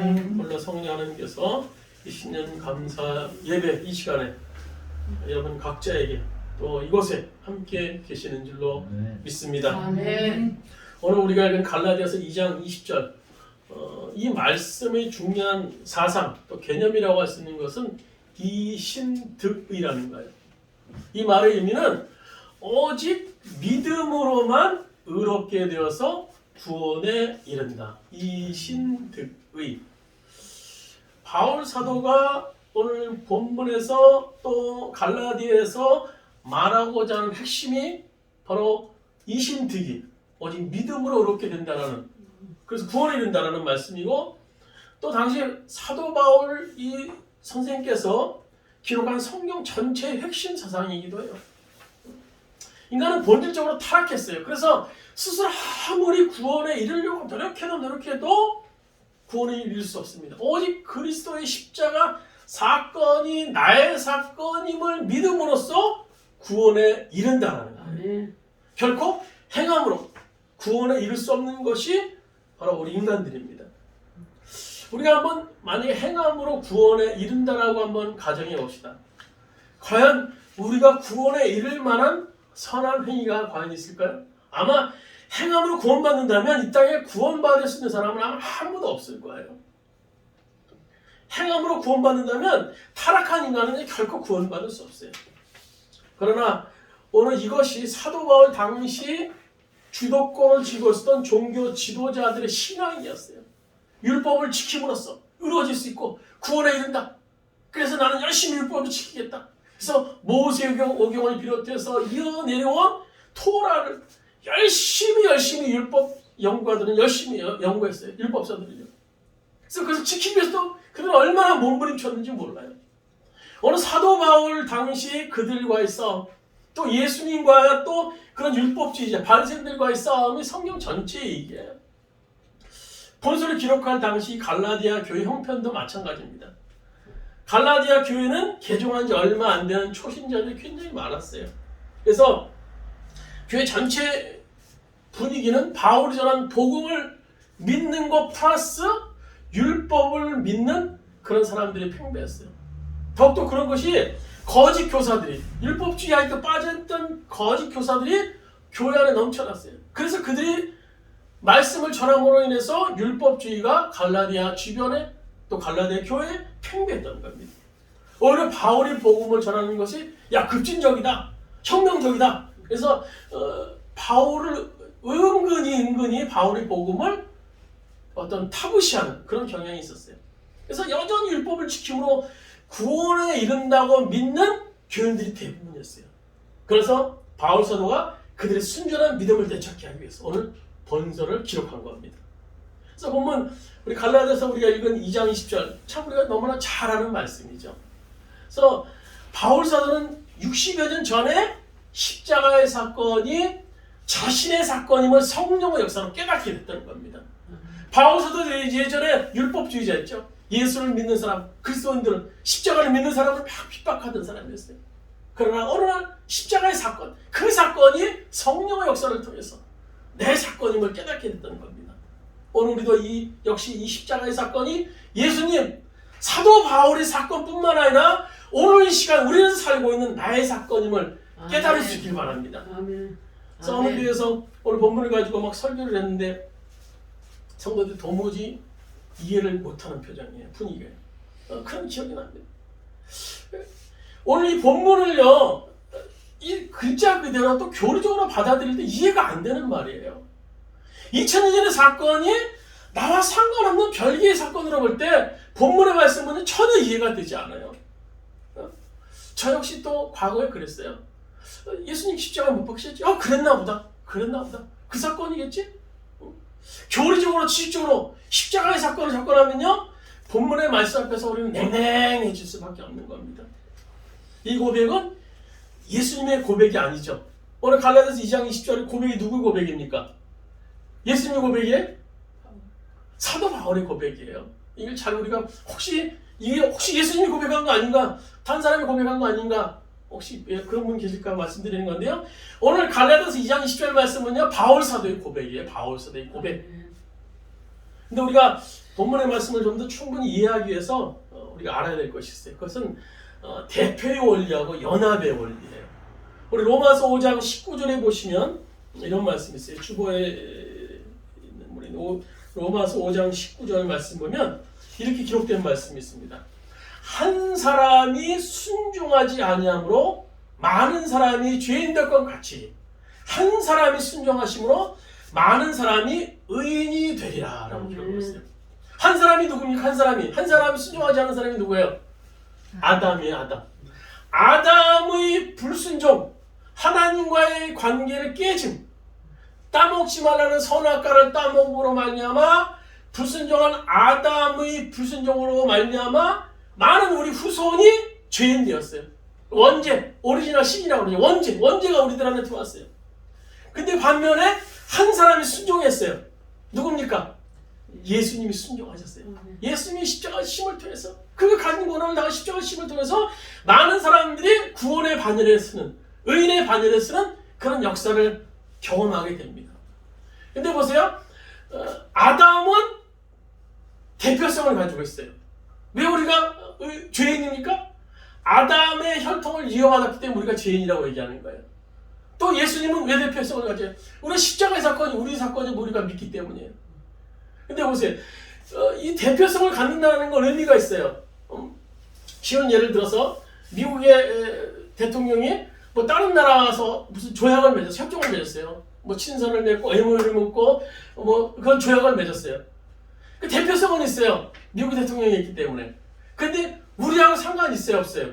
아멘. 홀로 성령 하나님께서 이 신년 감사 예배 이 시간에 여러분 각자에게 또 이곳에 함께 계시는 줄로 믿습니다. 아멘. 오늘 우리가 읽은 갈라디아서 2장 20절 이 말씀의 중요한 사상 또 개념이라고 할 수 있는 것은 이신득의라는 거예요. 이 말의 의미는 오직 믿음으로만 의롭게 되어서 구원에 이른다. 이신득의. 바울 사도가 오늘 본문에서 또 갈라디아에서 말하고자 하는 핵심이 바로 이신득이 오직 믿음으로 의롭게 된다라는, 그래서 구원에 이른다라는 말씀이고, 또 당시 사도 바울 이 선생님께서 기록한 성경 전체의 핵심 사상이기도 해요. 인간은 본질적으로 타락했어요. 그래서 스스로 아무리 구원에 이르려고 노력해도 구원에 이를 수 없습니다. 오직 그리스도의 십자가 사건이 나의 사건임을 믿음으로써 구원에 이른다는 거예요. 결코 행함으로 구원에 이를 수 없는 것이 바로 우리 인간들입니다. 우리가 한번 만약에 행함으로 구원에 이른다라고 한번 가정해 봅시다. 과연 우리가 구원에 이를 만한 선한 행위가 과연 있을까요? 아마 행함으로 구원받는다면 이 땅에 구원받을 수 있는 사람은 아마 아무도 없을 거예요. 행함으로 구원받는다면 타락한 인간은 결코 구원받을 수 없어요. 그러나 오늘 이것이 사도 바울 당시 주도권을 쥐고 있었던 종교 지도자들의 신앙이었어요. 율법을 지킴으로써 이루어질 수 있고 구원에 이른다. 그래서 나는 열심히 율법을 지키겠다. 그래서 모세오경을 비롯해서 이어 내려온 토라를 열심히 율법 연구가들은 열심히 연구했어요. 율법사들이요. 그래서 그것을 지키기 위해서도 그들은 얼마나 몸부림쳤는지 몰라요. 어느 사도 바울 당시 그들과의 싸움, 또 예수님과 또 그런 율법주의자 바리새인들과의 싸움이 성경 전체의 얘기예요. 본서를 기록할 당시 갈라디아 교회 형편도 마찬가지입니다. 갈라디아 교회는 개종한 지 얼마 안 되는 초신자들이 굉장히 많았어요. 그래서 교회 전체 분위기는 바울이 전한 복음을 믿는 것 플러스 율법을 믿는 그런 사람들이 팽배했어요. 더욱더 그런 것이 거짓 교사들이, 율법주의에 빠졌던 거짓 교사들이 교회 안에 넘쳐났어요. 그래서 그들이 말씀을 전함으로 인해서 율법주의가 갈라디아 주변에 또 갈라디아 교회에 팽배했던 겁니다. 오히려 바울이 복음을 전하는 것이 급진적이다, 혁명적이다. 그래서 바울을 은근히 바울의 복음을 어떤 타부시하는 그런 경향이 있었어요. 그래서 여전히 율법을 지킴으로 구원에 이른다고 믿는 교인들이 대부분이었어요. 그래서 바울 사도가 그들의 순전한 믿음을 되찾게 하기 위해서 오늘 본서를 기록한 겁니다. 그래서 보면 우리 갈라디아서 우리가 읽은 2장 20절 참 우리가 너무나 잘 아는 말씀이죠. 그래서 바울 사도는 60여 년 전에 십자가의 사건이 자신의 사건임을 성령의 역사로 깨닫게 됐다는 겁니다. 바울 사도 예전에 율법주의자였죠. 예수를 믿는 사람, 그리스도인들은 십자가를 믿는 사람을 막 핍박하던 사람이었어요. 그러나 어느 날 십자가의 사건, 그 사건이 성령의 역사를 통해서 내 사건임을 깨닫게 됐다는 겁니다. 오늘 우리도 역시 이 십자가의 사건이 예수님, 사도 바울의 사건뿐만 아니라 오늘 이 시간 우리는 살고 있는 나의 사건임을 깨달을 수 있길 바랍니다. 그래서 오늘 위해서 오늘 본문을 가지고 막 설교를 했는데 성도들이 도무지 이해를 못하는 표정이에요. 분위기가. 그런 기억이 납니다. 오늘 이 본문을요, 이 글자 그대로 또 교리적으로 받아들일 때 이해가 안 되는 말이에요. 2000년 전의 사건이 나와 상관없는 별개의 사건으로 볼 때 본문의 말씀은 전혀 이해가 되지 않아요. 저 역시 또 과거에 그랬어요. 예수님 십자가 못 박으셨지? 그랬나 보다. 그 사건이겠지? 교리적으로 지식적으로 십자가의 사건을 접근하면요, 본문의 말씀 앞에서 우리는 냉랭해질 수밖에 없는 겁니다. 이 고백은 예수님의 고백이 아니죠. 오늘 갈라디아서 2장 20절의 고백이 누구의 고백입니까? 예수님의 고백이에요? 사도 바울의 고백이에요. 이걸 잘 우리가 혹시 예수님이 고백한 거 아닌가? 다른 사람이 고백한 거 아닌가? 혹시 그런 분 계실까 말씀드리는 건데요. 오늘 갈라디아서 2장 20절 말씀은요, 바울 사도의 고백이에요. 바울 사도의 고백. 근데 우리가 본문의 말씀을 좀 더 충분히 이해하기 위해서 우리가 알아야 될 것이 있어요. 그것은 대표의 원리하고 연합의 원리예요. 우리 로마서 5장 19절에 보시면 이런 말씀이 있어요. 주보에 있는 우리 로마서 5장 19절 말씀 보면 이렇게 기록된 말씀이 있습니다. 한 사람이 순종하지 아니함으로 많은 사람이 죄인 될 것 같이 한 사람이 순종하심으로 많은 사람이 의인이 되리라 라고 기록하고 있어요. 한 사람이 누굽니까? 한 사람이 순종하지 않은 사람이 누구예요? 아담이에요. 아담. 아담의 불순종, 하나님과의 관계를 깨짐, 따먹지 말라는 선악과를 따먹음으로 말미암아 불순종한 아담의 불순종으로 말미암아 많은 우리 후손이 죄인 되었어요. 원죄, 오리지널 신이라고 그러죠. 원죄가 우리들 안에 들어왔어요. 근데 반면에 한 사람이 순종했어요. 누굽니까? 예수님이 순종하셨어요. 예수님이 십자가 심을 통해서 그가 가진 고난을 당한 십자가 심을 통해서 많은 사람들이 구원의 바늘에 서는 의인의 바늘에 서는 그런 역사를 경험하게 됩니다. 근데 보세요. 아담은 대표성을 가지고 있어요. 왜 우리가 죄인입니까? 아담의 혈통을 이어받았기 때문에 우리가 죄인이라고 얘기하는 거예요. 또 예수님은 왜 대표성을 가져요? 우리 십자가의 사건이 우리 사건이 우리가 믿기 때문이에요. 근데 보세요. 이 대표성을 갖는다는 건 의미가 있어요. 쉬운 예를 들어서 미국의 대통령이 뭐 다른 나라 와서 무슨 조약을 맺었어요. 협정을 맺었어요. 뭐 친선을 맺고 MOU를 맺고 뭐 그런 조약을 맺었어요. 그 대표성은 있어요. 미국 대통령이 있기 때문에. 근데 우리하고 상관이 있어요? 없어요?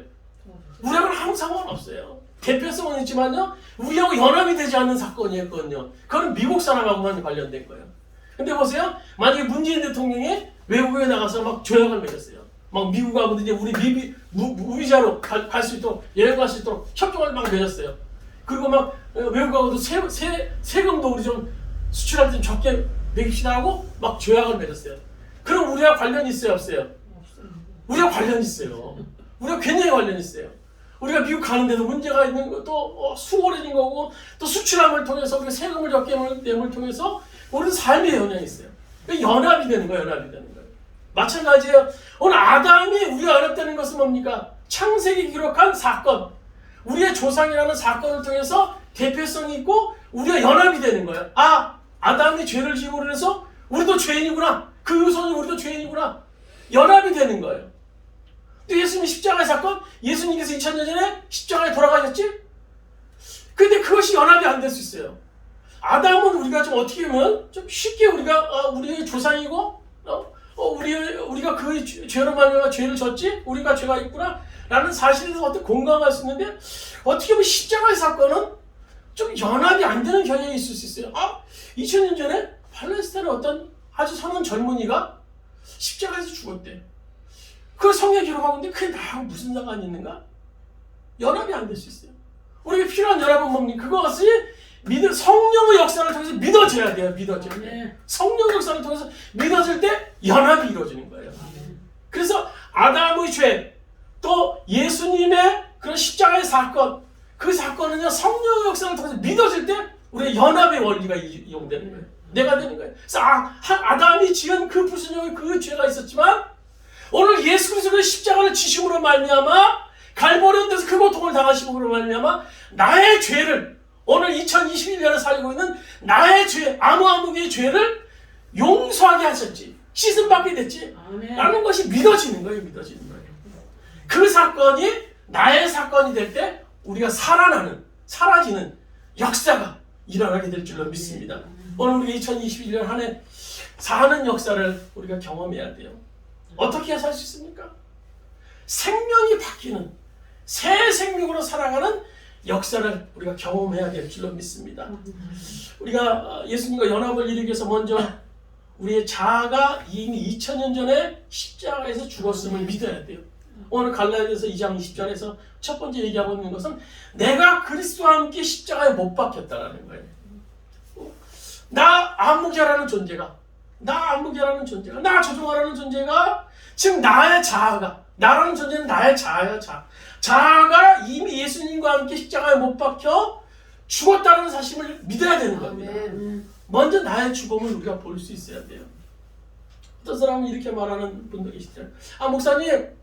우리하고는 아무 상관없어요. 대표성은 있지만요. 우리하고 연합이 되지 않는 사건이었거든요. 그건 미국 사람하고만 관련된 거예요. 근데 보세요. 만약에 문재인 대통령이 외국에 나가서 막 조약을 맺었어요. 막 미국하고 이제 우리 무비자로 갈 수 있도록 여행 갈 수 있도록 협정을 막 맺었어요. 그리고 막 외국하고도 세금도 우리 좀 수출할 때 좀 적게 매깁시다 하고 막 조약을 맺었어요. 그럼 우리와 관련이 있어요? 없어요? 우리가 관련이 있어요. 우리가 굉장히 관련이 있어요. 우리가 미국 가는데도 문제가 있는 것도 수월해진 거고 또 수출함을 통해서 우리가 세금을 적게 내음을 통해서 우리는 삶에 영향이 있어요. 연합이 되는 거예요. 연합이 되는 거예요. 마찬가지예요. 오늘 아담이 우리가 어렵다는 것은 뭡니까? 창세기 기록한 사건. 우리의 조상이라는 사건을 통해서 대표성이 있고 우리가 연합이 되는 거예요. 아, 아담이 죄를 지음으로 해서 우리도 죄인이구나. 그 후손이 우리도 죄인이구나. 연합이 되는 거예요. 또 예수님 십자가의 사건, 예수님께서 2000년 전에 십자가에 돌아가셨지? 근데 그것이 연합이 안 될 수 있어요. 아담은 우리가 좀 어떻게 보면 좀 쉽게 우리가 우리의 조상이고 우리가 그 죄로 말미암아 죄를 졌지? 우리가 죄가 있구나 라는 사실에 대해서 어떻게 공감할 수 있는데 어떻게 보면 십자가의 사건은 좀 연합이 안 되는 경향이 있을 수 있어요. 2000년 전에 팔레스타인의 어떤 아주 선한 젊은이가 십자가에서 죽었대. 그걸 성경에 기록하고 있는데 그게 나하고 무슨 상관이 있는가? 연합이 안 될 수 있어요. 우리에게 필요한 연합은 뭡니까? 그것이 성령의 역사를 통해서 믿어져야 돼요. 믿어져야 돼요. 성령의 역사를 통해서 믿어질 때 연합이 이루어지는 거예요. 그래서 아담의 죄, 또 예수님의 그런 십자가의 사건, 그 사건은요 성령의 역사를 통해서 믿어질 때 우리의 연합의 원리가 이용되는 거예요. 내가 되는 거예요. 그래서 아담이 지은 그 불순종의 그 죄가 있었지만 오늘 예수 그리스도의 십자가를 지심으로 말미암아 갈보리 데서 그 고통을 당하심으로 말미암아 나의 죄를 오늘 2021년에 살고 있는 나의 죄, 아무개의 죄를 용서하게 하셨지. 씻음받게 됐지. 라는 것이 믿어지는 거예요. 믿어지는 거예요. 그 사건이 나의 사건이 될 때 우리가 사라지는 역사가 일어나게 될 줄로 믿습니다. 오늘 우리가 2021년 한 해 사는 역사를 우리가 경험해야 돼요. 어떻게 살 수 있습니까? 생명이 바뀌는 새 생명으로 살아가는 역사를 우리가 경험해야 될 줄로 믿습니다. 우리가 예수님과 연합을 이루기 위해서 먼저 우리의 자아가 이미 2000년 전에 십자가에서 죽었음을 믿어야 돼요. 오늘 갈라디아서 2장 20절에서 첫 번째 얘기하고 있는 것은 내가 그리스도와 함께 십자가에 못 박혔다라는 거예요. 나 아무개라는 존재가 나 조종하라는 존재가 지금 나의 자아가 나라는 존재는 나의 자아야. 자아가 이미 예수님과 함께 십자가에 못 박혀 죽었다는 사실을 믿어야 되는 겁니다. 먼저 나의 죽음을 우리가 볼 수 있어야 돼요. 어떤 사람은 이렇게 말하는 분들이 계시더라고요. 아, 목사님,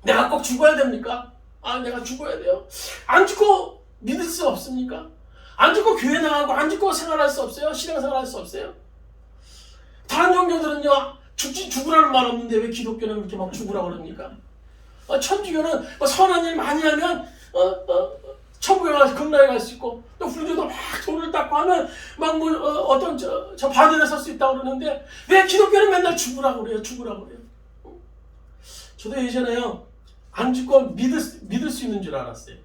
내가 꼭 죽어야 됩니까? 아, 내가 죽어야 돼요. 안 죽고 믿을 수 없습니까? 안 죽고 교회 나가고 안 죽고 생활할 수 없어요? 신앙생활 할 수 없어요? 다른 종교들은요, 죽으라는 말 없는데 왜 기독교는 그렇게 막 죽으라고 그럽니까? 천주교는 뭐 선한 일 많이 하면 천국에 가서 극락에 갈 수 있고, 또 불교도 막 돈을 닦고 하면 막 뭐 어떤 저 바늘에 설 수 있다고 그러는데 왜 기독교는 맨날 죽으라고 그래요? 죽으라고 그래요? 저도 예전에요, 안 죽고 믿을 수 있는 줄 알았어요.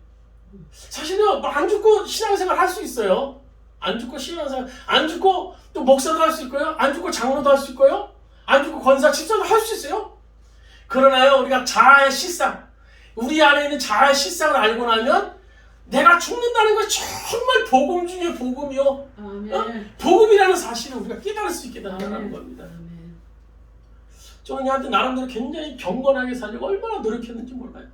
사실은 안 죽고 신앙생활 할 수 있어요. 안 죽고 신앙생활, 안 죽고 또 목사도 할 수 있고요. 안 죽고 장로도 할 수 있고요. 안 죽고 권사, 집사도 할 수 있어요. 그러나요, 우리가 자아의 실상, 우리 안에 있는 자아의 실상을 알고 나면 내가 죽는다는 것이 정말 복음 중에 복음이요. 복음이라는 사실을 우리가 깨달을 수 있게 된다는 겁니다. 저는 얘한테 나름대로 굉장히 경건하게 살려고 얼마나 노력했는지 몰라요.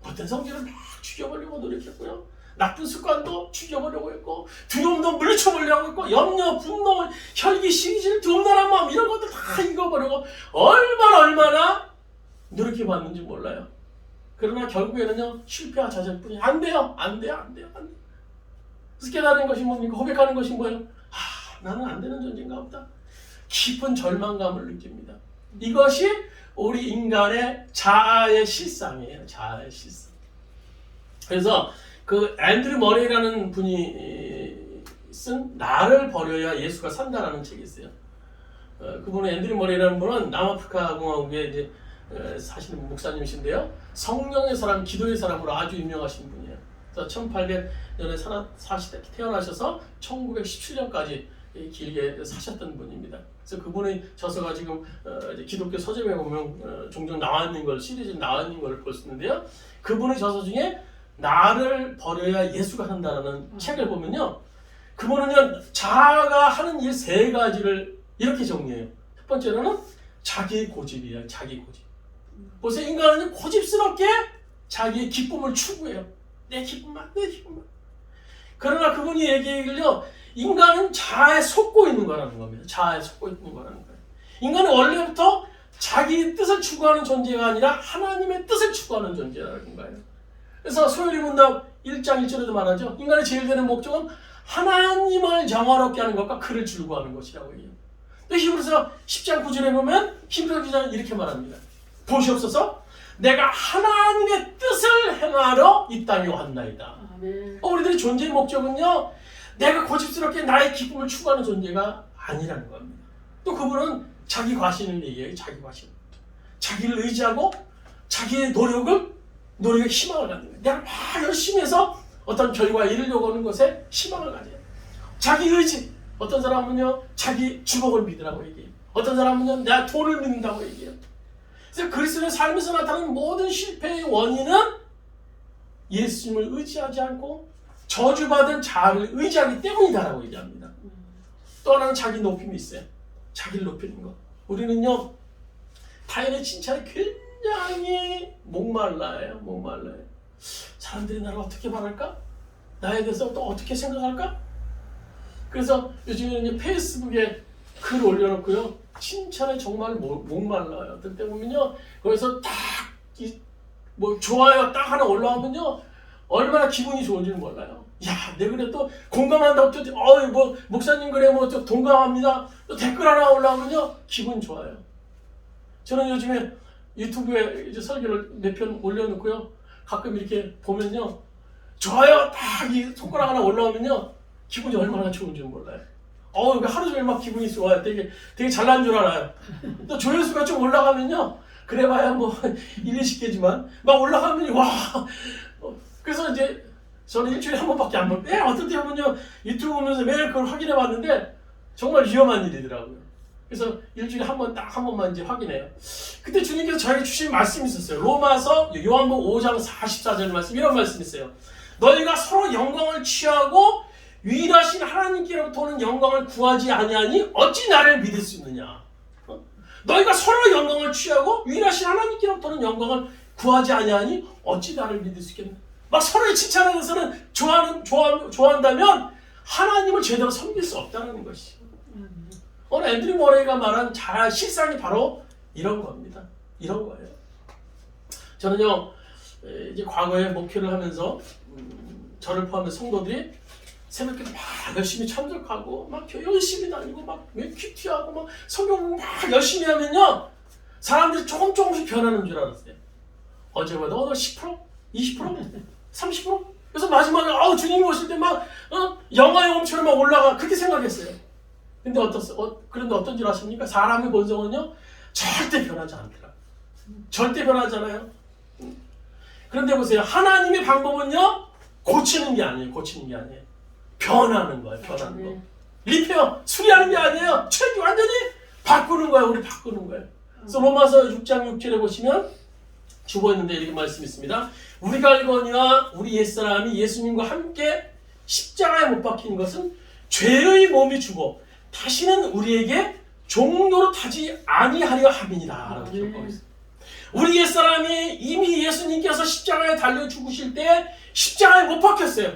못된 성질을 막 죽여보려고 노력했고요. 나쁜 습관도 죽여보려고 했고, 두려움도 물리쳐보려고 했고, 염려, 분노, 혈기, 시기질, 둔단한 마음 이런 것도 다 잊어버리고 얼마나 노력해봤는지 몰라요. 그러나 결국에는요, 실패와 좌절뿐이 안 돼요. 그래서 깨달은 것이 뭡니까? 고백하는 것이 뭐예요? 나는 안 되는 존재인가 보다. 깊은 절망감을 느낍니다. 이것이 우리 인간의 자아의 실상이에요. 자아의 실상. 그래서 그 앤드류 머레이라는 분이 쓴 나를 버려야 예수가 산다라는 책이 있어요. 그분은 앤드류 머레이라는 분은 남아프리카 공화국에 이제 사시는 목사님이신데요. 성령의 사람, 기도의 사람으로 아주 유명하신 분이에요. 그래서 1800년에 태어나셔서 1917년까지 길게 사셨던 분입니다. 그래서 그분의 저서가 지금 기독교 서점에 보면 종종 나와 있는 걸, 시리즈 나와 있는 걸 볼 수 있는데요. 그분의 저서 중에 나를 버려야 예수가 산다라는 책을 보면요, 그분은요, 자아가 하는 일 세 가지를 이렇게 정리해요. 첫 번째로는 자기 고집이에요. 자기 고집. 보세요, 인간은 고집스럽게 자기의 기쁨을 추구해요. 내 기쁨만. 그러나 그분이 얘기하기를요, 인간은 자아에 속고 있는 거라는 겁니다. 자아에 속고 있는 거라는 거예요. 인간은 원래부터 자기 뜻을 추구하는 존재가 아니라 하나님의 뜻을 추구하는 존재라는 거예요. 그래서 소요리 문답 1장 1절에도 말하죠. 인간의 제일 되는 목적은 하나님을 영화롭게 하는 것과 그를 즐거워하는 것이라고 해요. 또 히브리서 10장 9절에 보면 히브리 기자는 이렇게 말합니다. 보시옵소서, 내가 하나님의 뜻을 행하러 이 땅에 왔나이다. 우리들의 존재의 목적은요, 내가 고집스럽게 나의 기쁨을 추구하는 존재가 아니라는 겁니다. 또 그분은 자기 과신을 얘기해요. 자기 과신. 자기를 의지하고 자기의 노력에 희망을 갖는 거예요. 내가 막 열심히 해서 어떤 결과에 이르려고 하는 것에 희망을 가져요. 자기 의지. 어떤 사람은요, 자기 주먹을 믿으라고 얘기해요. 어떤 사람은요, 내가 돈을 믿는다고 얘기해요. 그래서 그리스도의 삶에서 나타나는 모든 실패의 원인은 예수님을 의지하지 않고 저주받은 자아를 의지하기 때문이다라고 얘기합니다. 또 하나는 자기 높임이 있어요. 자기를 높이는 거. 우리는요, 타인의 칭찬에 굉장히 목말라요. 사람들이 나를 어떻게 말할까? 나에 대해서 또 어떻게 생각할까? 그래서 요즘에는 이제 페이스북에 글 올려놓고요, 칭찬에 정말 목말라요. 어떨 때 보면요, 거기서 딱 좋아요 딱 하나 올라오면요, 얼마나 기분이 좋은지는 몰라요. 야, 내 글에 또 공감한다고 또 목사님 글에 또 동감합니다. 또 댓글 하나 올라오면요, 기분 좋아요. 저는 요즘에 유튜브에 이제 설교를 몇 편 올려놓고요, 가끔 이렇게 보면요, 좋아요 딱 이 손가락 하나 올라오면요, 기분이 얼마나 좋은지 몰라요. 하루 종일 막 기분이 좋아요. 되게 잘난 줄 알아요. 또 조회수가 좀 올라가면요, 그래봐야 뭐 1, 20개지만 막 올라가면 와. 그래서 이제 저는 일주일에 한 번밖에 안 보는데, 어떤 때 보면요, 유튜브 보면서 매일 그걸 확인해 봤는데 정말 위험한 일이더라고요. 그래서 일주일에 한 번만 이제 확인해요. 그때 주님께서 저에게 주신 말씀이 있었어요. 로마서 요한복음 5장 44절 말씀, 이런 말씀이 있어요. 너희가 서로 영광을 취하고 위대하신 하나님께로부터 오는 영광을 구하지 아니하니 어찌 나를 믿을 수 있느냐. 너희가 서로 영광을 취하고 위대하신 하나님께로부터 오는 영광을 구하지 아니하니 어찌 나를 믿을 수 있겠느냐. 막 서로의 칭찬하면서는 좋아한다면 하나님을 제대로 섬길 수 없다는 것이. 오늘 앤드류 모레이가 말한 실상이 바로 이런 겁니다. 이런 거예요. 저는요, 이제 과거에 목회를 하면서 저를 포함한 성도들이 새벽에 막 열심히 참석하고 막 열심히 다니고 막 큐티하고 막 성경 막 열심히 하면요, 사람들이 조금씩 변하는 줄 알았어요. 어제보다 오늘 10%? 20%? 30%? 그래서 마지막에 주님 오실 때 막 영화의 몸처럼 막 올라가, 그렇게 생각했어요. 근데 그런데 어떤 줄 아십니까? 사람의 본성은요, 절대 변하지 않더라. 절대 변하잖아요. 그런데 보세요. 하나님의 방법은요, 고치는 게 아니에요. 변하는 거예요. 변하는 거. 리페어, 수리하는 게 아니에요. 완전히 바꾸는 거예요. 우리 바꾸는 거예요. 그래서 로마서 6장 6절에 보시면 주보했는데 이렇게 말씀이 있습니다. 우리가 알거니와 우리 옛사람이 예수님과 함께 십자가에 못 박힌 것은 죄의 몸이 주고 다시는 우리에게 종로로 타지 아니하려 함이니라 라고 기록하고 있습니다. 우리 옛사람이 이미 예수님께서 십자가에 달려 죽으실 때 십자가에 못 박혔어요.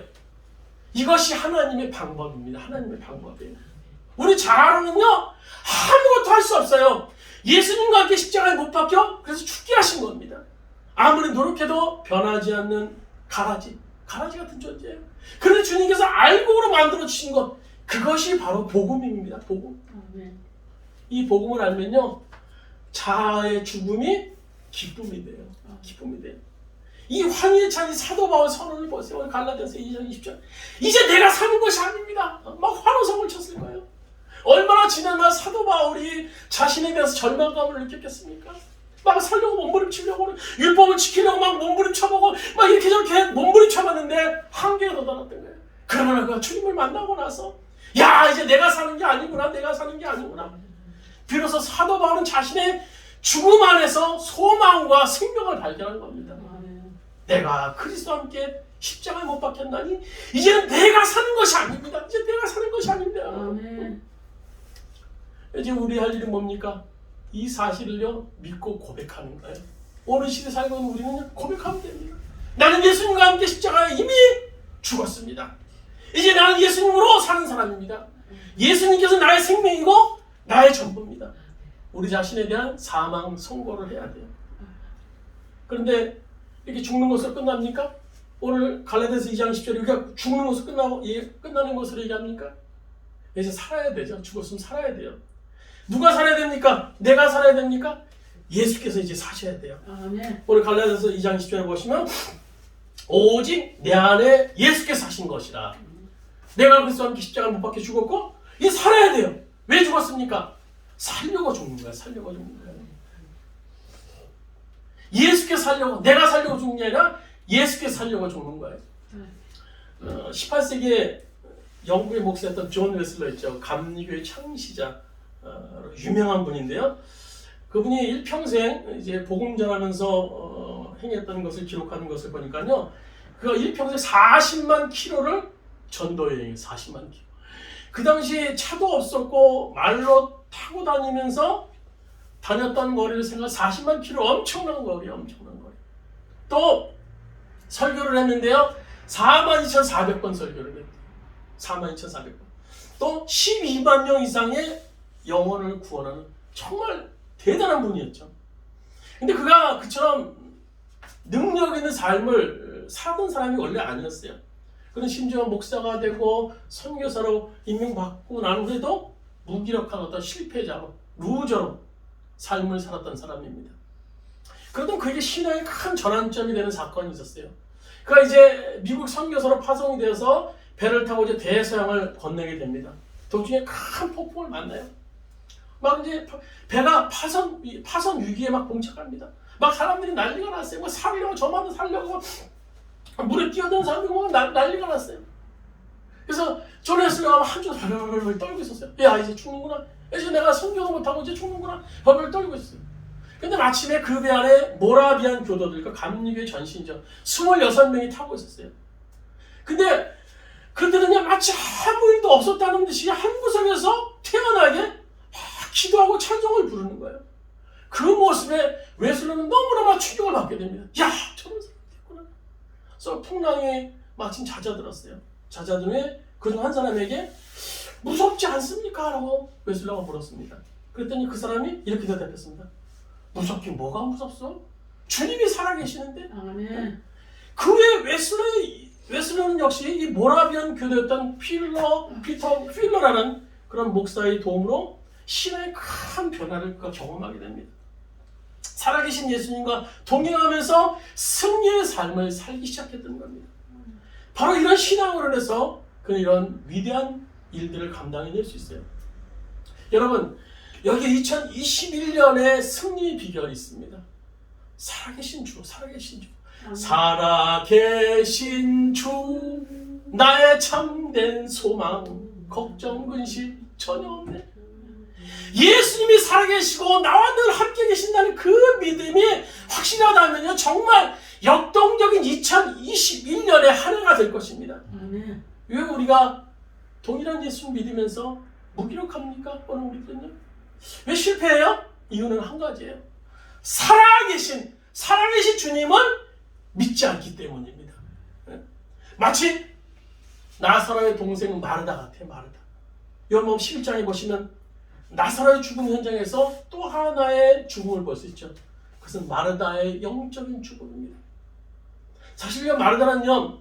이것이 하나님의 방법입니다. 하나님의 방법이에요. 우리 자아로는요, 아무것도 할 수 없어요. 예수님과 함께 십자가에 못 박혀? 그래서 죽게 하신 겁니다. 아무리 노력해도 변하지 않는 가라지 같은 존재예요. 그런데 주님께서 알고로 만들어 주신 것, 그것이 바로 복음입니다. 복음. 이 복음을 알면요, 자아의 죽음이 기쁨이 돼요. 기쁨이 돼요. 이 환희에 찬 사도 바울 선언을 보세요. 갈라디아서 2장 20절. 이제 내가 사는 것이 아닙니다. 막 환호성을 쳤을 거예요. 얼마나 지난날 사도 바울이 자신에 대해서 절망감을 느꼈겠습니까? 막 살려고 몸부림치려고, 율법을 지키려고 막 몸부림쳐보고 막 이렇게 저렇게 몸부림쳐봤는데 한계에 도달했던 거예요. 그러나 그 주님을 만나고 나서 야, 이제 내가 사는 게 아니구나. 비로소 사도 바울은 자신의 죽음 안에서 소망과 생명을 발견한 겁니다. 내가 그리스도와 함께 십자가에 못 박혔나니 이제는 내가 사는 것이 아닙니다. 이제 우리 할 일은 뭡니까? 이 사실을요, 믿고 고백하는 거예요. 오늘 시대 살고 있는 우리는 고백하면 됩니다. 나는 예수님과 함께 십자가에 이미 죽었습니다. 이제 나는 예수님으로 사는 사람입니다. 예수님께서 나의 생명이고 나의 전부입니다. 우리 자신에 대한 사망 선고를 해야 돼요. 그런데 이렇게 죽는 것으로 끝납니까? 오늘 갈라디아서 2장 10절에 우리가 죽는 것으로 끝나는 것으로 얘기합니까? 이제 살아야 되죠. 죽었으면 살아야 돼요. 누가 살아야 됩니까? 내가 살아야 됩니까? 예수께서 이제 사셔야 돼요. 아멘. 오늘 갈라디아서 2장 10절에 보시면 오직 내 안에 예수께서 사신 것이라. 내가 그리스도와 함께 십자가에 못 박혀 죽었고 이제 살아야 돼요. 왜 죽었습니까? 살려고 죽는 거야. 예수께서 살려고, 내가 살려고 죽는 게 아니라 예수께서 살려고 죽는 거예요. 18세기에 영국의 목사였던 존 웨슬러 있죠. 감리교의 창시자, 유명한 분인데요. 그분이 일평생 이제 복음 전하면서 행했던 것을 기록하는 것을 보니까요, 그가 일평생 40만 킬로를 전도여행, 40만 킬로. 그 당시에 차도 없었고 말로 타고 다니면서 다녔던 거리를 생각, 40만 킬로, 엄청난 거리. 또 설교를 했는데요, 42,400번 설교를 했대요. 42,400번. 또 12만 명 이상의 영혼을 구원하는 정말 대단한 분이었죠. 근데 그가 그처럼 능력 있는 삶을 살던 사람이 원래 아니었어요. 그는 심지어 목사가 되고 선교사로 임명받고 난 후에도 무기력한 어떤 실패자로, 루저로 삶을 살았던 사람입니다. 그러던 그에게 신앙의 큰 전환점이 되는 사건이 있었어요. 그가 이제 미국 선교사로 파송이 되어서 배를 타고 이제 대서양을 건너게 됩니다. 도중에 큰 폭풍을 만나요. 막 이제 배가 파선 위기에 막 봉착합니다. 막 사람들이 난리가 났어요. 뭐 살려고, 저만도 살려고 물에 뛰어드는 사람들이 막 난리가 났어요. 그래서 존 웨슬러가 한줄 벌벌 떨고 있었어요. 야, 이제 죽는구나. 이제 내가 선교도 못하고 이제 죽는구나. 벌벌 떨고 있었어요. 근데 마침내 그 배 안에 모라비안 교도들과 감리교의 전신이죠. 26명이 타고 있었어요. 근데 그들은요, 마치 아무 일도 없었다는 듯이 한 구석에서 태연하게 막 기도하고 찬송을 부르는 거예요. 그 모습에 웨슬러는 너무나 충격을 받게 됩니다. 야, 저런 사람이 있구나. 그래서 풍랑이 마침 잦아들었어요. 잦아든 후에 그중 한 사람에게 무섭지 않습니까? 라고 웨슬레가 물었습니다. 그랬더니 그 사람이 이렇게 대답했습니다. 무섭긴 뭐가 무섭소? 주님이 살아계시는데. 아멘. 그 외에 웨슬레는 역시 이 모라비안 교대였던 피터 필러라는 그런 목사의 도움으로 신앙의 큰 변화를 경험하게 됩니다. 살아계신 예수님과 동행하면서 승리의 삶을 살기 시작했던 겁니다. 바로 이런 신앙으로 인해서 그는 이런 위대한 일들을 감당해낼 수 있어요. 여러분, 여기 2021년의 승리 비결이 있습니다. 살아계신 주, 살아계신 주. 살아계신 주, 나의 참된 소망, 걱정, 근심 전혀 없네. 예수님이 살아계시고 나와 늘 함께 계신다는 그 믿음이 확실하다면요, 정말 역동적인 2021년의 한 해가 될 것입니다. 왜 우리가 동일한 예수 믿으면서 무기력합니까? 오늘 우리들은요? 왜 실패해요? 이유는 한 가지예요. 살아계신 주님을 믿지 않기 때문입니다. 마치 나사로의 동생 마르다 같아요. 마르다. 요한복음 11장에 보시면 나사로의 죽음 현장에서 또 하나의 죽음을 볼 수 있죠. 그것은 마르다의 영적인 죽음입니다. 사실요, 마르다는요,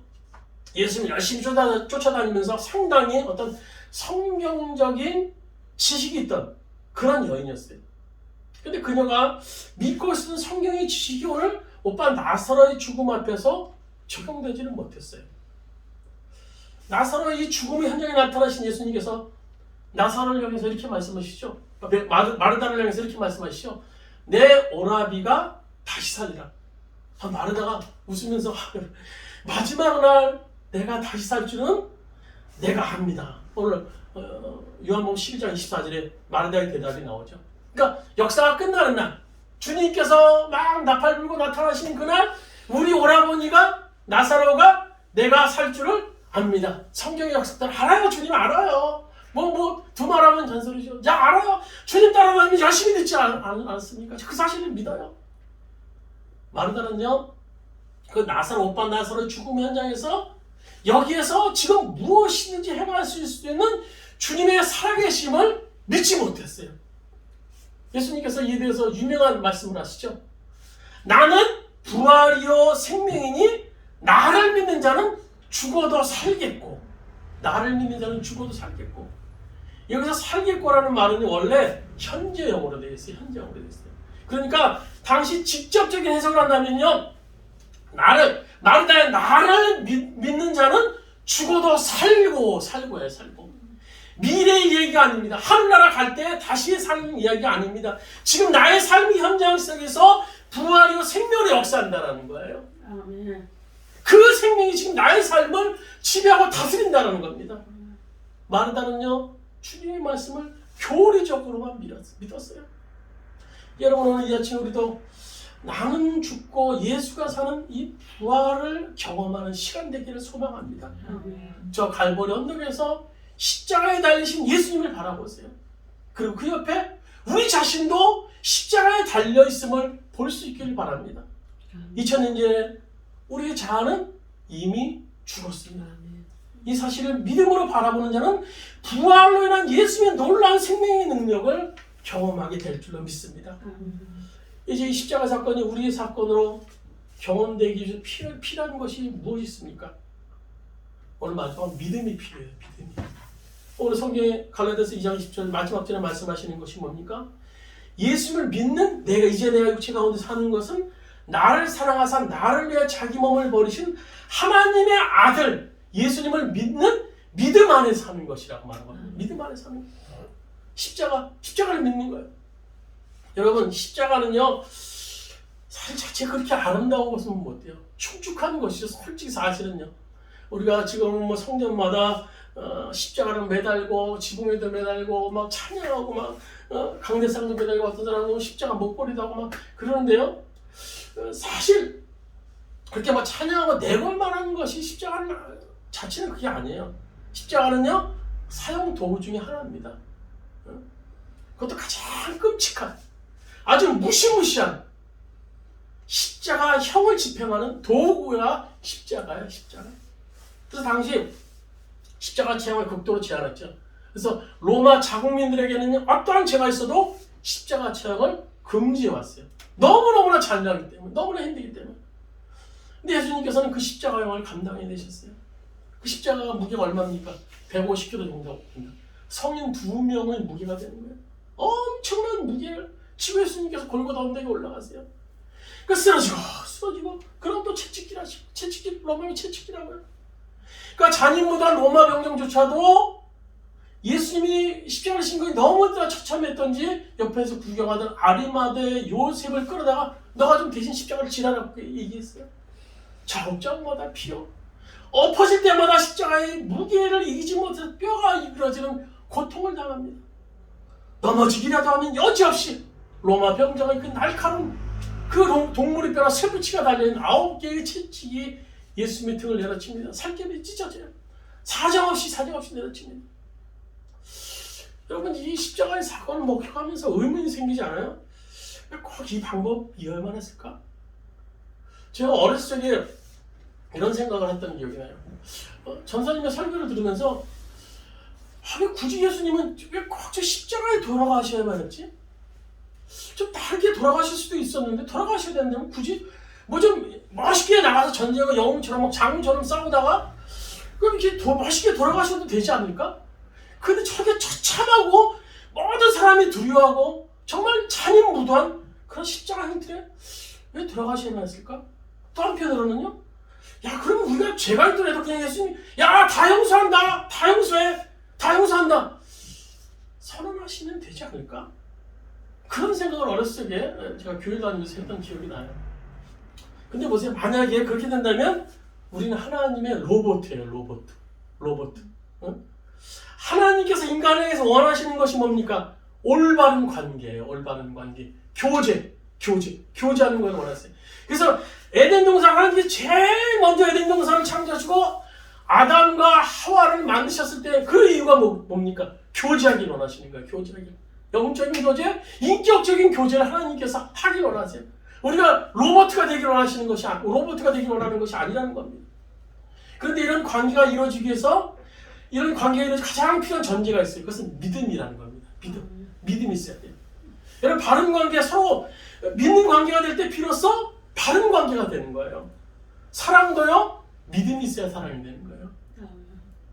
예수님을 열심히 쫓아다니면서 상당히 어떤 성경적인 지식이 있던 그런 여인이었어요. 근데 그녀가 믿고 있었던 성경의 지식이 오늘 오빠 나사로의 죽음 앞에서 적용되지는 못했어요. 나사로의 이 죽음의 현장에 나타나신 예수님께서 나사로를 향해서 이렇게 말씀하시죠. 마르다를 향해서 이렇게 말씀하시죠. 내 오라비가 다시 살리라. 마르다가 웃으면서 마지막 날 내가 다시 살 줄은 내가 압니다. 오늘 요한복음 12장 24절에 마르다의 대답이 나오죠. 그러니까 역사가 끝나는 날, 주님께서 막 나팔 불고 나타나시는 그날, 우리 오라버니가 나사로가 내가 살 줄을 압니다. 성경의 역사들 알아요. 주님 알아요. 두말하면 잔소리죠. 야, 알아요. 주님 따라다니면 열심히 듣지 않습니까? 그 사실을 믿어요. 마르다는요, 그 나사로, 오빠 나사로의 죽음 현장에서 여기에서 지금 무엇이든지 행할 수 있는 주님의 살아계심을 믿지 못했어요. 예수님께서 이에 대해서 유명한 말씀을 하시죠. 나는 부활이요 생명이니 나를 믿는 자는 죽어도 살겠고, 나를 믿는 자는 죽어도 살겠고. 여기서 살겠고라는 말은 원래 현재형으로 되어 있어요. 현재형으로 되어 있어요. 그러니까 당시 직접적인 해석을 한다면요, 나를 믿는 자는 죽어도 살고예요. 살고. 미래의 얘기가 아닙니다. 하늘나라 갈 때 다시 사는 이야기 아닙니다. 지금 나의 삶의 현장 속에서 부활이요 생명을 역사한다는 거예요. 아멘. 그 생명이 지금 나의 삶을 지배하고 다스린다는 겁니다. 마르다는요, 주님의 말씀을 교리적으로만 믿었어요. 여러분, 오늘 이 아침 우리도 나는 죽고 예수가 사는 이 부활을 경험하는 시간 되기를 소망합니다. 저 갈보리 언덕에서 십자가에 달리신 예수님을 바라보세요. 그리고 그 옆에 우리 자신도 십자가에 달려있음을 볼 수 있기를 바랍니다. 2000년 우리의 자아는 이미 죽었습니다. 이 사실을 믿음으로 바라보는 자는 부활로 인한 예수님의 놀라운 생명의 능력을 경험하게 될 줄로 믿습니다. 이제 이 십자가 사건이 우리의 사건으로 경험되기 위해서 필요한 것이 무엇이 있습니까? 오늘 마지막 믿음이 필요해요. 믿음이. 오늘 성경에 갈라디아서 2장 20절 마지막 절에 말씀하시는 것이 뭡니까? 예수를 믿는 내가 육체 가운데 사는 것은 나를 사랑하사 나를 위해 자기 몸을 버리신 하나님의 아들 예수님을 믿는 믿음 안에 사는 것이라고 말하거든요. 믿음 안에 사는 것. 십자가를 믿는 거예요. 여러분, 십자가는요, 사실 자체가 그렇게 아름다운 것은 못돼요. 충축한 것이죠. 솔직히 사실은요. 우리가 지금 성전마다 십자가를 매달고 지붕에도 매달고 막 찬양하고 막 강대상도 매달고 어떤 사람은 십자가 목걸이도 하고 막 그러는데요. 사실 그렇게 막 찬양하고 내걸만한 것이 십자가 자체는 그게 아니에요. 십자가는요, 사용 도구 중에 하나입니다. 그것도 가장 끔찍한, 아주 무시무시한 십자가형을 집행하는 도구가 십자가예요. 십자가. 그래서 당시 십자가 체형을 극도로 제한했죠. 그래서 로마 자국민들에게는 어떠한 죄가 있어도 십자가 처형을 금지해 왔어요. 너무너무나 잔인하기 때문에, 너무나 힘들기 때문에. 근데 예수님께서는 그 십자가형을 감당해내셨어요. 그 십자가가 무게가 얼마입니까? 150kg 정도 됩니다. 성인 2명의 무게가 되는 거예요. 엄청난 무게를 지고 예수님께서 골고다 언덕에 올라가세요. 그 쓰러지고 그럼 또 채찍질 하시고, 채찍질, 로마의 채찍질하고요. 그러니까 잔인무도한 로마 병정조차도 예수님이 십자가를 신 것이 너무나 처참했던지 옆에서 구경하던 아리마대 요셉을 끌어다가 너가 좀 대신 십자가를 지라라고 얘기했어요. 자국장마다 피로 엎어질 때마다 십자가의 무게를 이기지 못해서 뼈가 이그러지는 고통을 당합니다. 넘어지기라도 하면 여지없이 로마 병정의 그 날카로운 그 동물의 뼈라 쇠붙이가 달려있는 9개의 채찍이 예수님의 등을 내려칩니다. 살결이 찢어져요. 사정없이 내려칩니다. 여러분, 이 십자가의 사건을 목격하면서 의문이 생기지 않아요? 꼭 이 방법이어야만 했을까? 제가 어렸을 적에 이런 생각을 했던 기억이 나요. 전사님의 설교를 들으면서 왜 굳이 예수님은 왜 꼭 저 십자가에 돌아가셔야만 했지? 좀 다르게 돌아가실 수도 있었는데 돌아가셔야 된다면 굳이 뭐 좀 멋있게 나가서 전쟁을 영웅처럼 막 장군처럼 싸우다가 그럼 이렇게 멋있게 돌아가셔도 되지 않을까? 근데 저게 처참하고 모든 사람이 두려워하고 정말 잔인무도한 그런 십자가 형태에 왜 돌아가셔야만 했을까? 또 한편으로는요, 야, 그러면 우리가 죄가 있더라도 그냥 예수님, 야, 다 용서한다, 다 용서해, 다 용서한다 선언하시면 되지 않을까? 그런 생각을 어렸을 때 제가 교회 다니면서 했던 기억이 나요. 근데 보세요, 만약에 그렇게 된다면 우리는 하나님의 로봇이에요. 로봇. 응? 하나님께서 인간에게서 원하시는 것이 뭡니까? 올바른 관계예요. 올바른 관계. 교제하는 걸 원하세요. 그래서 에덴 동산, 하나님께서 제일 먼저 에덴 동산을 창조하시고 아담과 하와를 만드셨을 때 그 이유가 뭡니까? 교제하기 원하시는 거예요. 교제하기. 영적인 교제, 인격적인 교제를 하나님께서 하기 원하세요. 우리가 로봇가 되기를 원하시는 것이 로봇가 되기를 원하는 것이 아니라는 겁니다. 그런데 이런 관계가 이루어지기 위해서 이런 관계가 이루어지기 가장 필요한 전제가 있어요. 그것은 믿음이라는 겁니다. 믿음이 있어야 돼요. 여러분, 바른 관계, 서로 믿는 관계가 될 때 비로소 바른 관계가 되는 거예요. 사랑도요, 믿음이 있어야 사랑이 되는 거예요.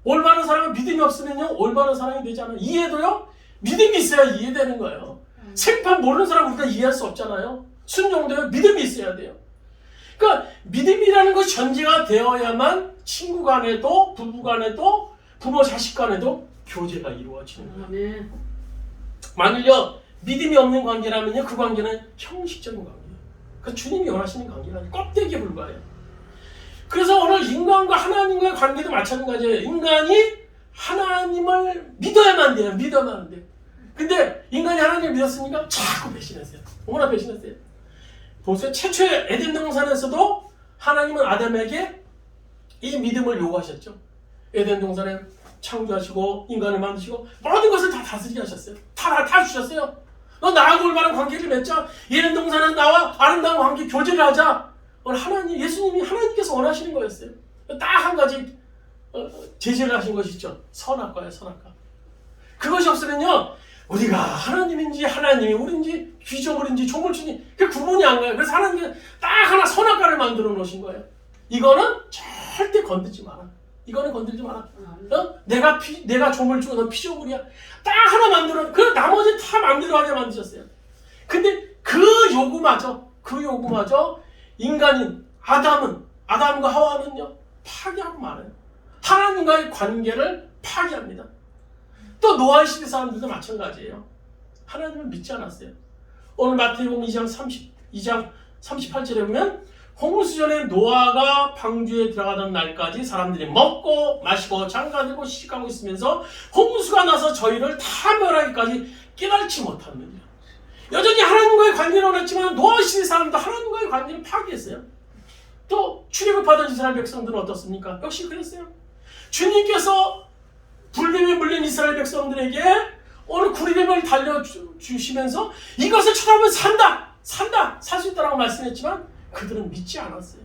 올바른 사랑은 믿음이 없으면요, 올바른 사랑이 되지 않아요. 이해도요, 믿음이 있어야 이해되는 거예요. 생판 모르는 사람 우리가 이해할 수 없잖아요. 순종도요, 믿음이 있어야 돼요. 그러니까 믿음이라는 것이 전제가 되어야만 친구 간에도, 부부 간에도, 부모 자식 간에도 교제가 이루어지는 거예요. 만일요, 믿음이 없는 관계라면요, 그 관계는 형식적인 관계예요. 그러니까 주님이 원하시는 관계가 아니라 껍데기에 불과해요. 그래서 오늘 인간과 하나님과의 관계도 마찬가지예요. 인간이 하나님을 믿어야만 돼요. 믿어야만 돼요. 근데 인간이 하나님을 믿었으니까 자꾸 배신했어요. 얼마나 배신했어요? 보세요. 최초의 에덴 동산에서도 하나님은 아담에게 이 믿음을 요구하셨죠. 에덴 동산에 창조하시고 인간을 만드시고 모든 것을 다 다스리게 하셨어요. 다 주셨어요. 너 나하고 올바른 관계를 맺자. 에덴 동산은 나와 아름다운 관계 교제를 하자. 오늘 예수님이 하나님께서 원하시는 거였어요. 딱 한 가지 제시를 하신 것이 있죠. 선악과예요. 선악과. 그것이 없으면요, 우리가 하나님인지 하나님이 우리인지 귀족물인지 조물주인지 그 구분이 안 가요. 그래서 하나님께서 딱 하나 선악과를 만들어 놓으신 거예요. 이거는 절대 건들지 마라. 이거는 건들지 마라. 내가 조물주고 넌 피조물이야. 딱 하나 만들어, 그 나머지 다 만들어가게 만드셨어요. 근데 그 요구마저 인간인 아담과 하와는요, 파괴하고 말아요. 하나님과의 관계를 파괴합니다. 또 노아의 시대 사람들도 마찬가지예요. 하나님을 믿지 않았어요. 오늘 마태복음 2장 38절에 보면 홍수전에 노아가 방주에 들어가던 날까지 사람들이 먹고 마시고 장가들고 시집가고 있으면서 홍수가 나서 저희를 다 멸하기까지 깨달지 못합니다. 여전히 하나님과의 관계를 원했지만 노아의 시대 사람도 하나님과의 관계를 파괴했어요. 또 출애굽하던 이스라엘 백성들은 어떻습니까? 역시 그랬어요. 주님께서 불뱀에 물린 이스라엘 백성들에게 오늘 구리뱀을 달려주시면서 이것을 쳐다보면 살 수 있다라고 말씀했지만 그들은 믿지 않았어요.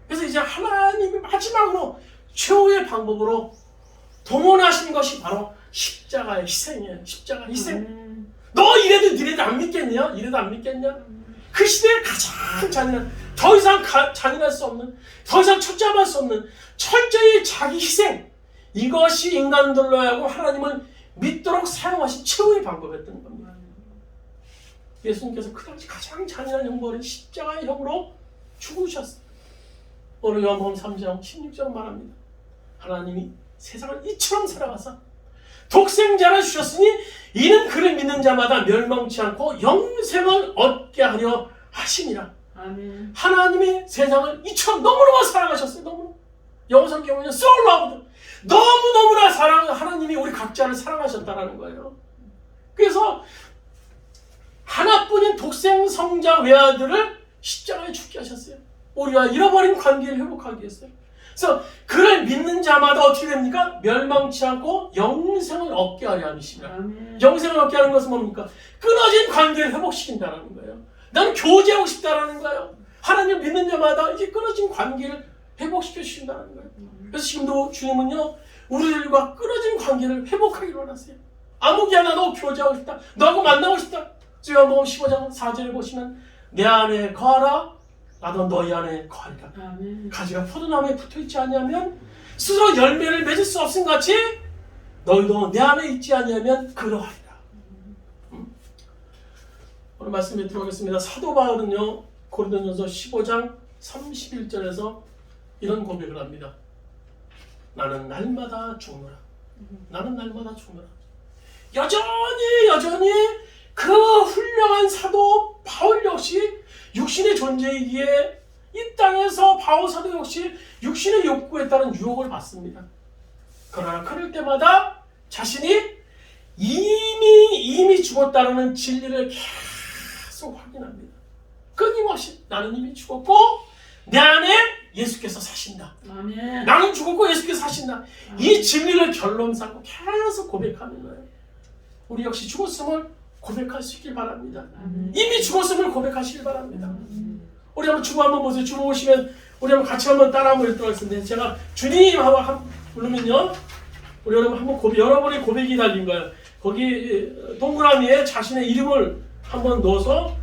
그래서 이제 하나님이 마지막으로 최후의 방법으로 동원하신 것이 바로 십자가의 희생이에요. 십자가 희생. 너 이래도 니네도 안 믿겠냐? 이래도 안 믿겠냐? 그 시대에 가장 잔인한, 더 이상 잔인할 수 없는, 더 이상 척잡을 수 없는 철저히 자기 희생, 이것이 인간들로 하여금 하나님을 믿도록 사용하신 최후의 방법이었던 겁니다. 예수님께서 그 당시 가장 잔인한 형벌인 십자가의 형으로 죽으셨어요. 오늘 요한복음 3장 16절 말합니다. 하나님이 세상을 이처럼 사랑하사 독생자를 주셨으니 이는 그를 믿는 자마다 멸망치 않고 영생을 얻게 하려 하심이라. 아멘. 하나님이 세상을 이처럼 너무너무 사랑하셨어요. 너무. 영어 성경은 so loved. 너무너무나 하나님이 우리 각자를 사랑하셨다라는 거예요. 그래서 하나뿐인 독생 성자 외아들을 십자가에 죽게 하셨어요. 우리와 잃어버린 관계를 회복하기 위해서요. 그래서 그를 믿는 자마다 어떻게 됩니까? 멸망치 않고 영생을 얻게 하려 함이시라. 영생을 얻게 하는 것은 뭡니까? 끊어진 관계를 회복시킨다는 거예요. 나는 교제하고 싶다라는 거예요. 하나님을 믿는 자마다 이제 끊어진 관계를 회복시켜 주신다는 거예요. 그래서 지금도 주님은요, 우리들과 끊어진 관계를 회복하기를 원하세요. 아무개야 나도 교제하고 싶다. 너하고 만나고 싶다. 요한복음 15장 4절에 보시면 내 안에 거하라. 나도 너희 안에 거하리라. 가지가 포도나무에 붙어있지 않냐면 스스로 열매를 맺을 수 없음 같이 너희도 내 안에 있지 않냐면 그러하리라. 오늘 말씀에 들어가겠습니다. 사도 바울은요, 고린도전서 15장 31절에서 이런 고백을 합니다. 나는 날마다 죽노라. 나는 날마다 죽노라. 여전히 그 훌륭한 사도 바울 역시 육신의 존재이기에 이 땅에서 바울 사도 역시 육신의 욕구에 따른 유혹을 받습니다. 그러나 그럴 때마다 자신이 이미 죽었다는 진리를 계속 확인합니다. 끊임없이 나는 이미 죽었고 내 안에 예수께서 사신다. 아멘. 나는 죽었고 예수께서 사신다. 이 진리를 결론 삼고 계속 고백하는 거예요. 우리 역시 죽었음을 고백할 수 있길 바랍니다. 이미 죽었음을 고백하시길 바랍니다. 우리 한번 주보 한번 보세요. 주보 보시면 우리 한번 같이 한번 따라 한번 읽도록 하겠습니다. 제가 주님 하고 부르면요, 우리 여러분 한번 여러분의 고백이 달린 거예요. 거기 동그라미에 자신의 이름을 한번 넣어서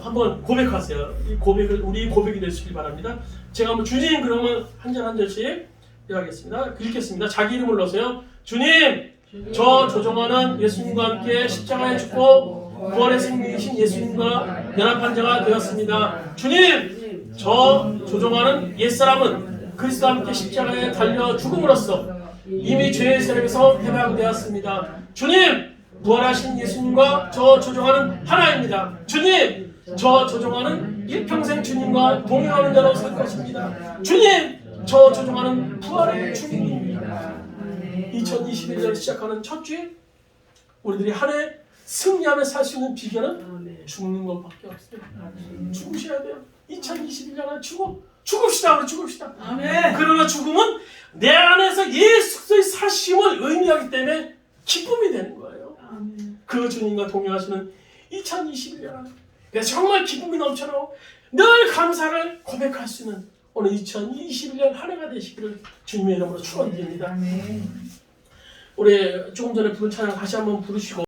한번 고백하세요. 이 고백을 우리 고백이 되시길 바랍니다. 제가 한번 주님 그러면 한 절 한 절씩 하겠습니다. 읽겠습니다. 자기 이름을 넣으세요. 주님, 저 조종하는 예수님과 함께 십자가에 죽고 부활의 생명이신 예수님과 연합한 자가 되었습니다. 주님, 저 조종하는 옛사람은 그리스도와 함께 십자가에 달려 죽음으로써 이미 죄의 세력에서 해방되었습니다. 주님, 부활하신 예수님과 저 조종하는 하나입니다. 주님, 저 조종하는 일평생 주님과 동행하는 자로 살 것입니다. 주님, 저 조종하는 부활의 주님입니다. 2021년을 시작하는 첫 주에 우리들이 한 해 승리하며 살 수 있는 비결은 죽는 것밖에 없어요. 죽으셔야 돼요. 2021년은 죽읍시다. 우리 죽읍시다. 아멘. 그러나 죽음은 내 안에서 예수 그리스도의 사심을 의미하기 때문에 기쁨이 되는 거예요. 아멘. 그 주님과 동행하시는 2021년, 그래서 정말 기쁨이 넘쳐나고 늘 감사를 고백할 수 있는 오늘 2021년 한 해가 되시기를 주님의 이름으로 축원드립니다. 우리 조금 전에 부른 찬양 다시 한번 부르시고